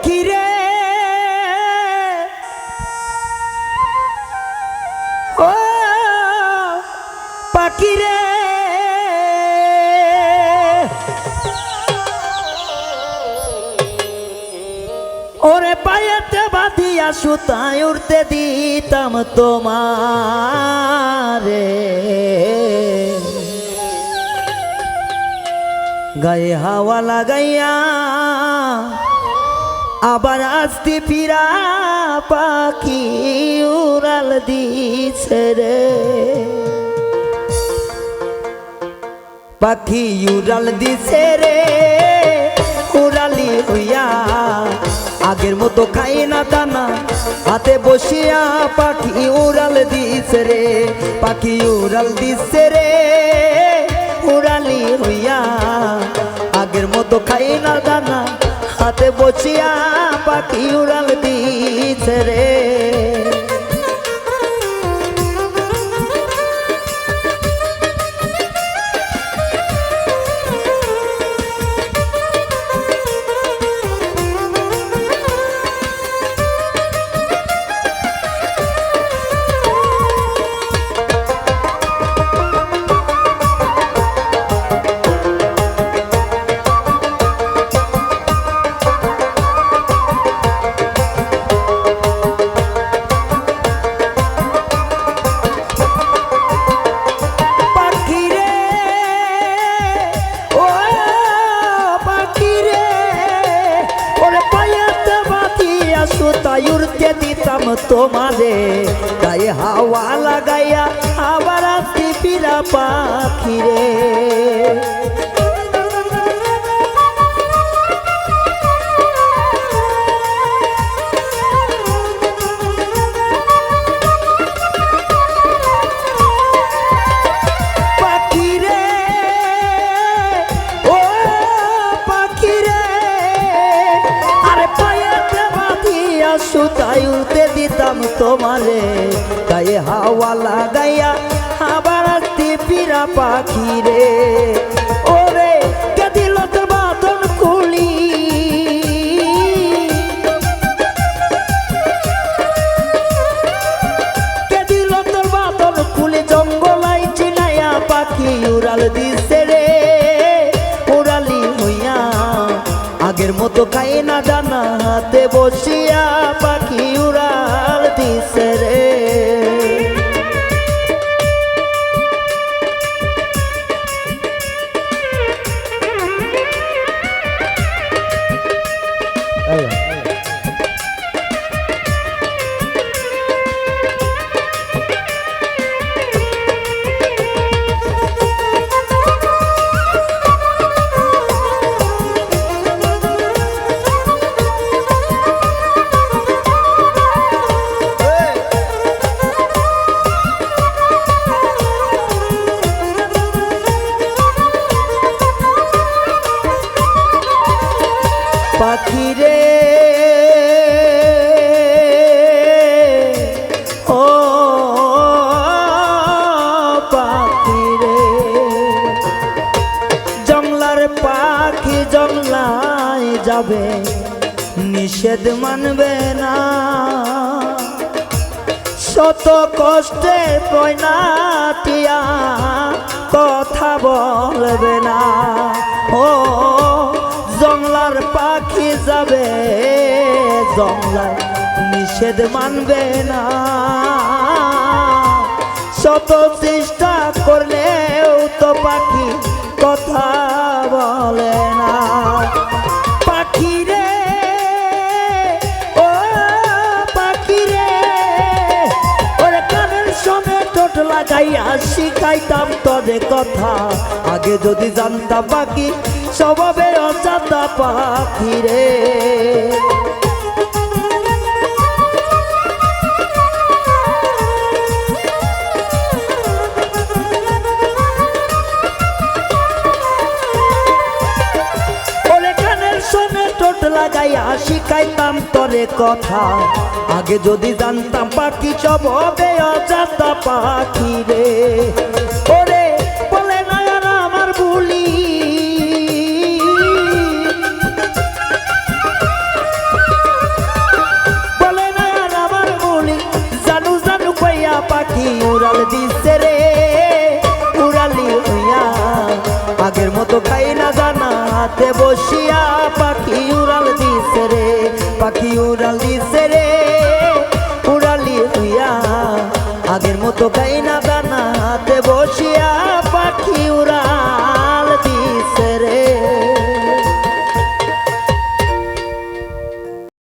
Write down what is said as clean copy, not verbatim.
পাখি রে ও পাখি রে ওরে পায়েতে বাঁধিয়া সুতায় উড়তে দিতাম তোমারে গায়ে হাওয়া লাগাইয়া আবার আসতে ফিরা পাখি উড়াল দিছে রে পাখি উড়াল দিছে রে উড়ালি হইয়া আগের মতো খাই না দানা হাতে বসিয়া পাখি উড়াল দিছে রে পাখি উড়াল দিছে রে উড়ালি হইয়া আগের মতো খাই না দানা হাতে বসিয়া পাখি উড়াল দিছে রে উড়তে দিতাম তোমারে গায়ে হাওয়া লাগাইয়া আবার আসতে ফিরা পাখি রে পাখি রে ও পাখি রে আরে পায়েতে বাঁধিয়া সুতায় উড়তে দিতাম তোমারে গায়ে হাওয়া লাগাইয়া আবার আসতে ফিরা পাখি রে ওরে কে দিল তোর বাঁধন খুলি কে দিল তোর বাঁধন খুলি জঙ্গলাই চিনাইয়া পাখি উড়াল দিছে রে উড়ালি হইয়া আগের মতো খাই না জানা হাতে বসিয়া পাখি উড়াল দিছে রে পাখি রে ও পাখি রে জংলার পাখি জংলায় যাবে নিষেধ মানবে না শত কষ্টে পয়নাটিয়া কথা বলবে না ও জংলার পাখি যাবে জংলার নিষেধ মানবে না শত চেষ্টা করলেও তো পাখি কথা বলে না পাখি রে ও পাখি রে ওরে কানের সঙ্গে ঠোঁট লাগাইয়া শিখাইতাম তোরে কথা আগে যদি জানতাম পাখি স্বভাবে অজাতা পাখি রে ওরে কানের সঙ্গে ঠোঁট লাগাইয়া শিখাইতাম তোরে কথা আগে যদি জানতাম পাখি স্বভাবে অজাতা পাখি রে ওরে বলে না আমার ভুলি দিছে রে উড়ালি হইয়া আগের মতো খাই না দানা হাতে বসিয়া পাখি উড়াল দিছে রে পাখি উড়াল দিছে রে উড়ালি হইয়া আগের মতো খাই না